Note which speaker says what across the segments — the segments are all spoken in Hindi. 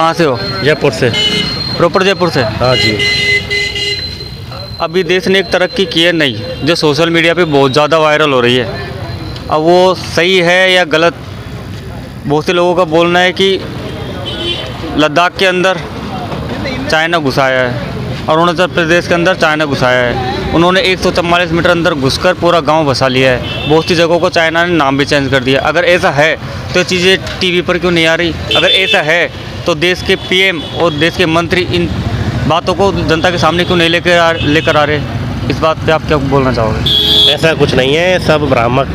Speaker 1: कहाँ से हो?
Speaker 2: जयपुर से।
Speaker 1: प्रॉपर जयपुर से।
Speaker 2: हाँ जी।
Speaker 1: अभी देश ने एक तरक्की की है नहीं, जो सोशल मीडिया पे बहुत ज़्यादा वायरल हो रही है। अब वो सही है या गलत? बहुत से लोगों का बोलना है कि लद्दाख के अंदर चाइना घुसाया है, अरुणाचल प्रदेश के अंदर चाइना घुसाया है। उन्होंने 144 मीटर अंदर घुसकर पूरा गांव बसा लिया है। बहुत सी जगहों को चाइना ने नाम भी चेंज कर दिया। अगर ऐसा है तो ये चीज़ें टीवी पर क्यों नहीं आ रही? अगर ऐसा है तो देश के पीएम और देश के मंत्री इन बातों को जनता के सामने क्यों नहीं लेकर आ रहे? इस बात पे आप क्या बोलना चाहोगे?
Speaker 2: ऐसा कुछ नहीं है, सब भ्रामक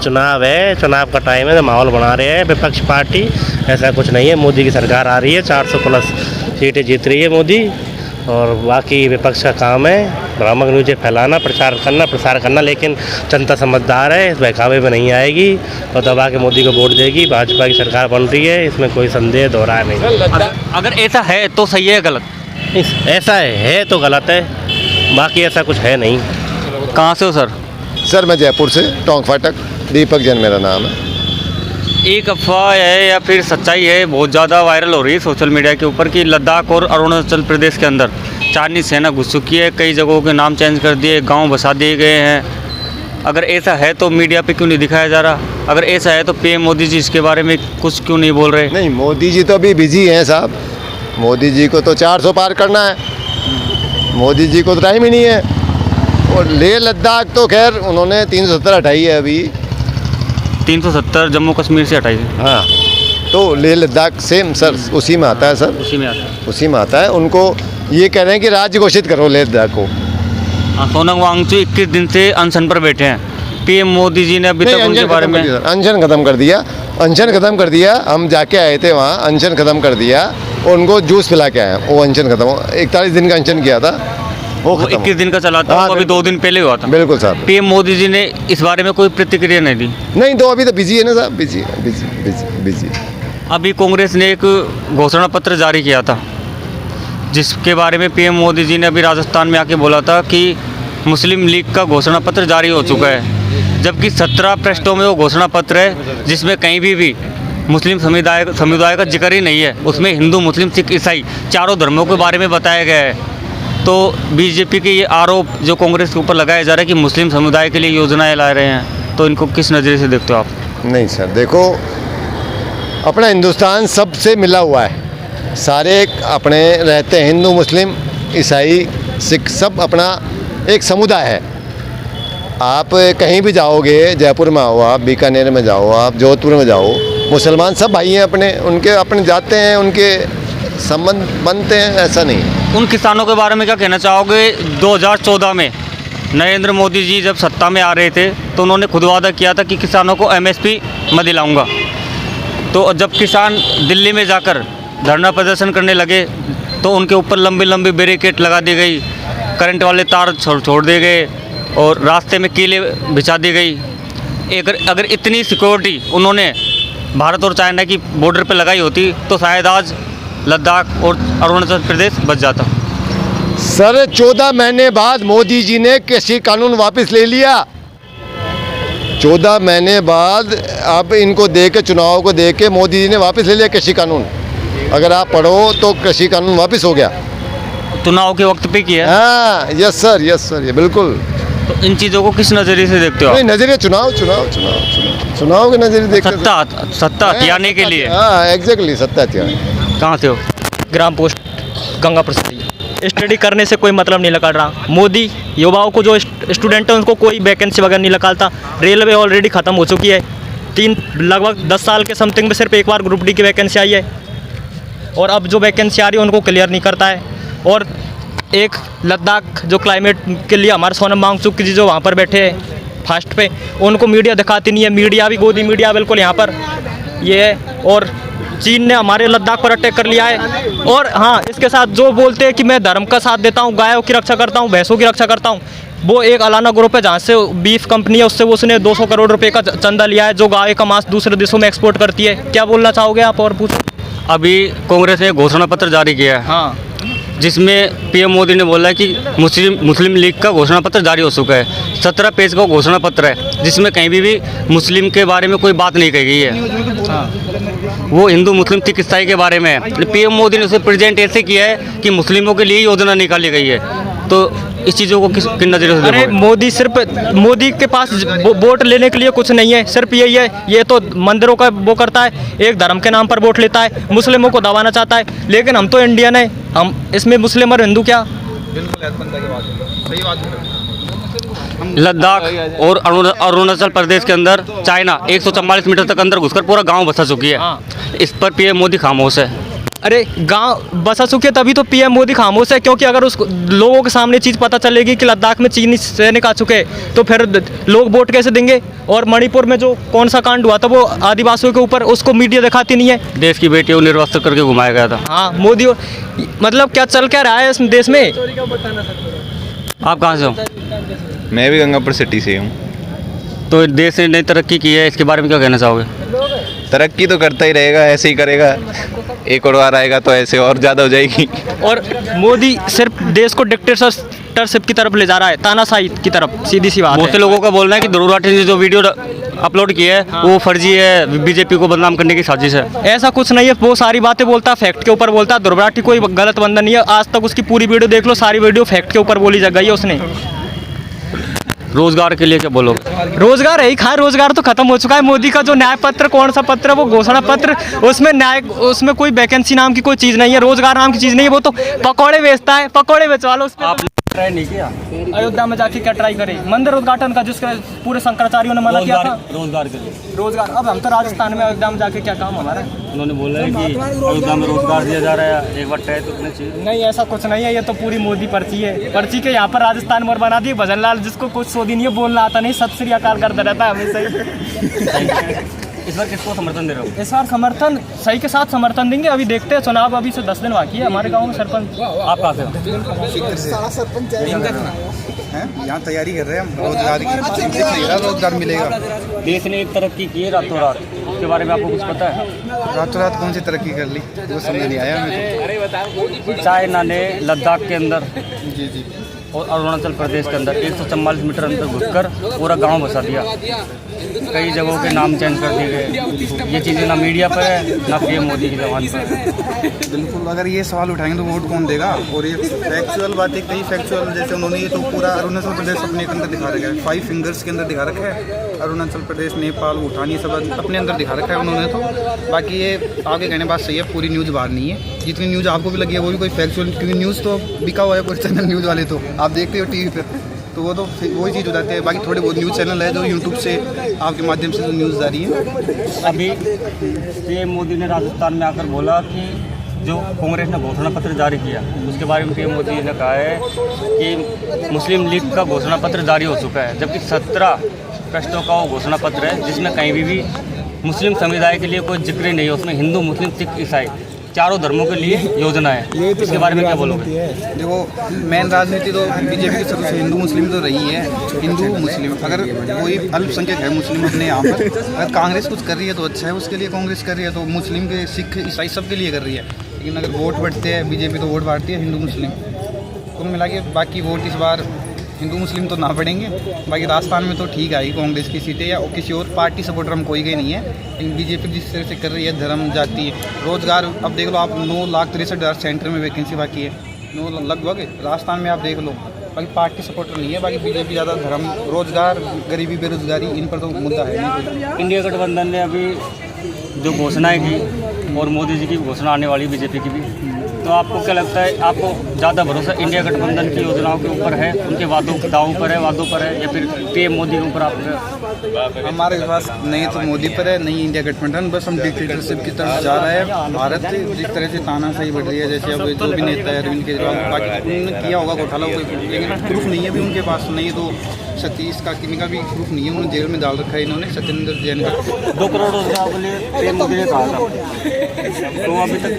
Speaker 2: चुनाव है, चुनाव का टाइम है, माहौल बना रहे हैं विपक्ष पार्टी। ऐसा कुछ नहीं है। मोदी की सरकार आ रही है, 400 प्लस सीटें जीत रही है मोदी, और बाकी विपक्ष का काम है भ्रामक न्यूज़ें फैलाना, प्रसार करना। लेकिन जनता समझदार है, इस बहकावे में नहीं आएगी और दबा के मोदी को वोट देगी। भाजपा की सरकार बन रही है, इसमें कोई संदेह दोहराया नहीं।
Speaker 1: अगर ऐसा है तो सही है गलत?
Speaker 2: ऐसा है तो गलत है, बाकी ऐसा कुछ है नहीं।
Speaker 1: कहाँ से हो सर?
Speaker 3: सर मैं जयपुर से, टोंक फाटक, दीपक जैन मेरा नाम है।
Speaker 1: एक अफवाह है या फिर सच्चाई है, बहुत ज़्यादा वायरल हो रही है सोशल मीडिया के ऊपर कि लद्दाख और अरुणाचल प्रदेश के अंदर चाइनीज़ सेना घुस चुकी है, कई जगहों के नाम चेंज कर दिए, गांव बसा दिए गए हैं। अगर ऐसा है तो मीडिया पे क्यों नहीं दिखाया जा रहा? अगर ऐसा है तो पीएम मोदी जी इसके बारे में कुछ क्यों नहीं बोल रहे?
Speaker 3: नहीं, मोदी जी तो अभी बिजी हैं साहब। मोदी जी को तो 400 पार करना है, मोदी जी को तो टाइम ही नहीं है। और लेह लद्दाख तो खैर उन्होंने 370 हटाई है अभी।
Speaker 1: 370 जम्मू कश्मीर से हटाई है।
Speaker 3: हाँ, तो लेह लद्दाख सेम सर उसी में आता है सर,
Speaker 1: उसी में आता है।
Speaker 3: उसी में आता है। उनको ये कह रहे हैं कि राज्य घोषित करो लेह लद्दाख को।
Speaker 1: सोनम वांगचुक 21 दिन से अनशन पर बैठे हैं। पीएम मोदी जी ने अभी तक उनके बारे में
Speaker 3: अनशन खत्म कर दिया, अनशन खत्म कर दिया। हम जाके आए थे वहाँ, अनशन खत्म कर दिया और उनको जूस पिला के आए। वो अनशन खत्म, 41 दिन का अनशन किया था, वो
Speaker 1: 21 दिन का चला था।
Speaker 3: हाँ,
Speaker 1: वो अभी 2 दिन पहले हुआ था।
Speaker 3: बिल्कुल साहब।
Speaker 1: पीएम मोदी जी ने इस बारे में कोई प्रतिक्रिया नहीं दी।
Speaker 3: नहीं, तो अभी तो बिजी है ना साहब, बिजी।
Speaker 1: अभी कांग्रेस ने एक घोषणा पत्र जारी किया था, जिसके बारे में पीएम मोदी जी ने अभी राजस्थान में आके बोला था कि मुस्लिम लीग का घोषणा पत्र जारी हो चुका है। जबकि 17 पृष्ठों में वो घोषणा पत्र है, जिसमें कहीं भी मुस्लिम समुदाय का जिक्र ही नहीं है। उसमें हिंदू, मुस्लिम, सिख, ईसाई चारों धर्मों के बारे में बताया गया है। तो बीजेपी के ये आरोप जो कांग्रेस के ऊपर लगाया जा रहा है कि मुस्लिम समुदाय के लिए योजनाएं ला रहे हैं, तो इनको किस नज़रिए से देखते हो आप?
Speaker 3: नहीं सर, देखो अपना हिंदुस्तान सबसे मिला हुआ है। सारे अपने रहते हैं, हिंदू, मुस्लिम, ईसाई, सिख, सब अपना एक समुदाय है। आप कहीं भी जाओगे, जयपुर में आओ आप, बीकानेर में जाओ आप, जोधपुर में जाओ, मुसलमान सब भाई हैं अपने, उनके अपने जाते हैं, उनके संबंध बनते हैं, ऐसा नहीं।
Speaker 1: उन किसानों के बारे में क्या कहना चाहोगे? 2014 में नरेंद्र मोदी जी जब सत्ता में आ रहे थे तो उन्होंने खुद वादा किया था कि किसानों को एमएसपी मैं दिलाऊंगा। तो जब किसान दिल्ली में जाकर धरना प्रदर्शन करने लगे तो उनके ऊपर लंबी लंबी बैरिकेड लगा दी गई, करंट वाले तार छोड़ दिए गए और रास्ते में कीले बिछा दी गई। अगर इतनी सिक्योरिटी उन्होंने भारत और चाइना की बॉर्डर पर लगाई होती तो शायद आज लद्दाख और अरुणाचल प्रदेश बच जाता।
Speaker 3: सर 14 महीने बाद मोदी जी ने कृषि कानून वापस ले लिया। 14 महीने बाद अब इनको दे के, चुनाव को दे के मोदी जी ने वापस ले लिया कृषि कानून। अगर आप पढ़ो तो कृषि कानून वापस हो गया,
Speaker 1: चुनाव के वक्त पे किया।
Speaker 3: हाँ, यस सर, ये बिल्कुल।
Speaker 1: तो इन चीज़ों को किस नज़रिए से देखते हो आप?
Speaker 3: नहीं, नजरिए चुनाव के नजरिए देखते।
Speaker 1: सत्ता हथियाने के लिए।
Speaker 3: हाँ, एग्जैक्टली, सत्ता हथियाने।
Speaker 1: कहाँ से हो?
Speaker 4: ग्राम पोस्ट गंगापुर से। स्टडी करने से कोई मतलब नहीं निकल रहा। मोदी युवाओं को, जो स्टूडेंट हैं उनको कोई वैकेंसी वगैरह नहीं निकालता। रेलवे ऑलरेडी ख़त्म हो चुकी है। लगभग 10 साल के समथिंग में सिर्फ एक बार ग्रुप डी की वैकेंसी आई है और अब जो वैकेंसी आ रही है उनको क्लियर नहीं करता है। और एक लद्दाख जो क्लाइमेट के लिए हमारे सोनम वांगचुक जी जो वहाँ पर बैठे हैं फास्ट पे, उनको मीडिया दिखाती नहीं है। मीडिया भी गोदी मीडिया बिल्कुल यहाँ पर ये है। और चीन ने हमारे लद्दाख पर अटैक कर लिया है। और हाँ, इसके साथ जो बोलते हैं कि मैं धर्म का साथ देता हूँ, गायों की रक्षा करता हूँ, भैंसों की रक्षा करता हूँ, वो एक अलाना ग्रुप है जहाँ से बीफ कंपनी है, उससे उसने 200 करोड़ रुपए का चंदा लिया है, जो गाय का मांस दूसरे देशों में एक्सपोर्ट करती है। क्या बोलना चाहोगे आप? और पूछो।
Speaker 1: अभी कांग्रेस ने घोषणा पत्र जारी किया है,
Speaker 4: हाँ,
Speaker 1: जिसमें पीएम मोदी ने बोला है कि मुस्लिम लीग का घोषणा पत्र जारी हो चुका है। 17 पेज का घोषणा पत्र है, जिसमें कहीं भी मुस्लिम के बारे में कोई बात नहीं कही गई है। वो हिंदू मुस्लिम सिख ईसाई के बारे में है। पीएम मोदी ने उसे प्रेजेंट ऐसे किया है कि मुस्लिमों के लिए योजना निकाली गई है। तो इस चीज़ों को किन नज़रिए से
Speaker 4: अरे
Speaker 1: देखोगे?
Speaker 4: मोदी के पास वोट लेने के लिए कुछ नहीं है, सिर्फ यही है, ये तो मंदिरों का वो करता है, एक धर्म के नाम पर वोट लेता है, मुस्लिमों को दबाना चाहता है। लेकिन हम तो इंडियन है, हम इसमें मुस्लिम और हिंदू क्या।
Speaker 1: लद्दाख और अरुणाचल प्रदेश के अंदर चाइना 144 मीटर तक अंदर घुसकर पूरा गांव बसा चुकी है।
Speaker 4: हाँ।
Speaker 1: इस पर पीएम मोदी खामोश है।
Speaker 4: अरे गांव बसा चुके तभी तो पीएम मोदी खामोश है, क्योंकि अगर उस लोगों के सामने चीज़ पता चलेगी कि लद्दाख में चीनी सैनिक आ चुके हैं तो फिर लोग वोट कैसे देंगे। और मणिपुर में जो कौन सा कांड हुआ था वो आदिवासियों के ऊपर, उसको मीडिया दिखाती नहीं है।
Speaker 1: देश की बेटियों को निर्वस्त्र करके घुमाया गया था।
Speaker 4: हाँ, मोदी मतलब क्या चल क्या रहा है इस देश में।
Speaker 1: आप कहाँ से हो?
Speaker 5: मैं भी गंगापुर सिटी से हूँ।
Speaker 1: तो देश ने नई तरक्की की है, इसके बारे में क्या कहना चाहोगे?
Speaker 5: तरक्की तो करता ही रहेगा, ऐसे ही करेगा। एक और बार आएगा तो ऐसे और ज़्यादा हो जाएगी।
Speaker 4: और मोदी सिर्फ देश को डिक्टेटरशिप की तरफ ले जा रहा है, तानाशाही की तरफ, सीधी सी बात
Speaker 1: बहुत से
Speaker 4: है।
Speaker 1: लोगों का बोलना है कि ध्रुव राठी ने जो वीडियो अपलोड किया है वो फर्जी है, बीजेपी को बदनाम करने की साजिश है।
Speaker 4: ऐसा कुछ नहीं है, वो सारी बातें बोलता है, फैक्ट के ऊपर बोलता है। ध्रुव राठी कोई गलत बंदा नहीं है, आज तक उसकी पूरी वीडियो देख लो, सारी वीडियो फैक्ट के ऊपर बोली गई है उसने।
Speaker 1: रोजगार के लिए क्या बोलोगे?
Speaker 4: रोजगार है ही कहाँ, रोजगार तो खत्म हो चुका है। मोदी का जो न्याय पत्र, कौन सा पत्र है वो, घोषणा पत्र, उसमें कोई वैकेंसी नाम की कोई चीज़ नहीं है, रोजगार नाम की चीज़ नहीं है। वो तो पकौड़े बेचता है, पकौड़े बेचवा लो उस पर।
Speaker 1: आपने ट्राई नहीं किया?
Speaker 4: अयोध्या में जाके क्या ट्राई करे, मंदिर उद्घाटन का, जिसका पूरे शंकराचार्यों ने मना किया था।
Speaker 1: रोजगार के लिए
Speaker 4: रोजगार, अब हम तो राजस्थान में, अयोध्या में जाके क्या काम हमारा।
Speaker 1: उन्होंने बोला है कि अयोध्या में रोजगार दिया जा रहा है, एक बार ट्राई तो करना चाहिए।
Speaker 4: नहीं, ऐसा कुछ नहीं है, ये तो पूरी मोदी पर्ची है। पर्ची के यहाँ पर राजस्थान मोर बना दिए। भजन लाल जिसको कुछ सोधी नहीं है, बोलना आता नहीं, सत श्री अकाल करता रहता है हमेशा ही।
Speaker 1: इस बार किसको समर्थन दे रहे हो?
Speaker 4: इस बार समर्थन सही के साथ समर्थन देंगे। अभी देखते हैं, चुनाव अभी से 10 दिन बाकी है। हमारे गांव में सरपंच।
Speaker 1: आप कहाँ से हो?
Speaker 6: यहाँ तैयारी कर रहे हैं हम रोजगार की, रोजगार मिलेगा।
Speaker 1: देश ने एक तरक्की की है रातों रात, उसके बारे में आपको कुछ पता है?
Speaker 6: रातों रात कौन सी तरक्की कर ली वो समझ नहीं आया हमें।
Speaker 1: चाइना ने लद्दाख के अंदर
Speaker 6: जी जी
Speaker 1: और अरुणाचल प्रदेश के अंदर 144 मीटर अंदर घुसकर पूरा गांव बसा दिया। कई जगहों के नाम चेंज कर दिए गए। ये चीज़ें ना मीडिया पर है ना पीएम मोदी की जबान पर है।
Speaker 6: बिल्कुल, अगर ये सवाल उठाएंगे तो वोट कौन देगा। और ये फैक्चुअल बातें, कई फैक्चुअल, जैसे उन्होंने ये तो पूरा अरुणाचल प्रदेश अपने अंदर दिखा रखा है, 5 फिंगर्स के अंदर दिखा रखा है। अरुणाचल प्रदेश, नेपाल, भूटान, ये सब अपने अंदर दिखा रखा है उन्होंने तो। बाकी ये आगे कहने बात सही है, पूरी न्यूज़ बाहर नहीं है। जितनी न्यूज़ आपको भी लगी है वो भी कोई फैक्चुअल, क्योंकि न्यूज़ तो बिका हुआ है पूरे चैनल न्यूज़ वाले, तो आप देखते हो टीवी पर, तो वो तो वही चीज़ हो जाती है। बाकी थोड़े बहुत न्यूज़ चैनल है जो यूट्यूब से आपके माध्यम से जो न्यूज़ आ रही है।
Speaker 1: अभी पीएम मोदी ने राजस्थान में आकर बोला कि जो कांग्रेस ने घोषणा पत्र जारी किया उसके बारे में पीएम मोदी ने कहा है कि मुस्लिम लीग का घोषणा पत्र जारी हो चुका है, जबकि 17 प्रश्नों का वो घोषणा पत्र है जिसमें कहीं भी मुस्लिम समुदाय के लिए कोई जिक्र नहीं है। उसमें हिंदू, मुस्लिम, सिख, ईसाई चारों धर्मों के लिए योजना है। इसके बारे में क्या बोलोगे?
Speaker 6: देखो, मेन राजनीति तो बीजेपी की तरफ से हिंदू मुस्लिम तो रही है। हिंदू मुस्लिम, अगर कोई अल्पसंख्यक है मुस्लिम अपने यहाँ पर, अगर कांग्रेस कुछ कर रही है तो अच्छा है, उसके लिए कांग्रेस कर रही है, तो मुस्लिम के, सिख, ईसाई सब के लिए कर रही है। लेकिन अगर वोट बढ़ते हैं, बीजेपी तो वोट बांटती है हिंदू मुस्लिम, कुल मिला के बाकी वोट इस बार हिंदू मुस्लिम तो ना पड़ेंगे। बाकी राजस्थान में तो ठीक आएगी कांग्रेस की सीटें, या किसी और पार्टी सपोर्टर हम कोई गए नहीं है। लेकिन बीजेपी जिस तरह से कर रही है, धर्म, जाति, रोजगार, अब देख लो आप, 9,63,000 सेंटर में वैकेंसी बाकी है, 9 लगभग राजस्थान में आप देख लो। बाकी पार्टी सपोर्टर नहीं है, बाकी बीजेपी ज़्यादा धर्म, रोजगार, गरीबी, बेरोजगारी, इन पर तो मुद्दा है नहीं।
Speaker 1: इंडिया गठबंधन ने अभी जो घोषणाएं की और मोदी जी की घोषणा आने वाली बीजेपी की भी, तो आपको क्या लगता है, आपको ज़्यादा भरोसा इंडिया गठबंधन की योजनाओं के ऊपर है, उनके वादों पर है या फिर पीएम मोदी के ऊपर आपका?
Speaker 6: हमारे पास नहीं तो मोदी पर है, नहीं इंडिया गठबंधन, बस हम डिक्टेटरशिप की तरफ जा रहा है। भारत जिस तरह से तानाशाही बढ़ रही है, जैसे अब जो भी नेता है अरविंद केजरीवाल, बाकी उन्होंने किया होगा घोटाला, लेकिन प्रूफ नहीं है अभी उनके पास। नहीं तो सतीश का किन्हीं का भी प्रूफ नहीं है, उन्होंने जेल में डाल रखा है इन्होंने, सत्येंद्र जैन का।
Speaker 1: 2 करोड़ रोजगार के लिए पीएम मोदी ने कहा था, तो अभी तक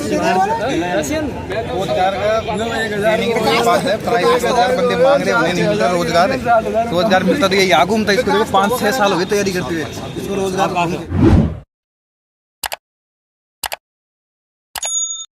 Speaker 6: रोजगार का देने की बात है। प्राइवेट में 1000 बंदे मांग रहे हैं, उन्हें नहीं मिलता रोजगार। रोजगार मिलता तो ये घूमता, इसको देखो 5-6 साल हो गए तैयारी करते हुए, इसको रोजगार।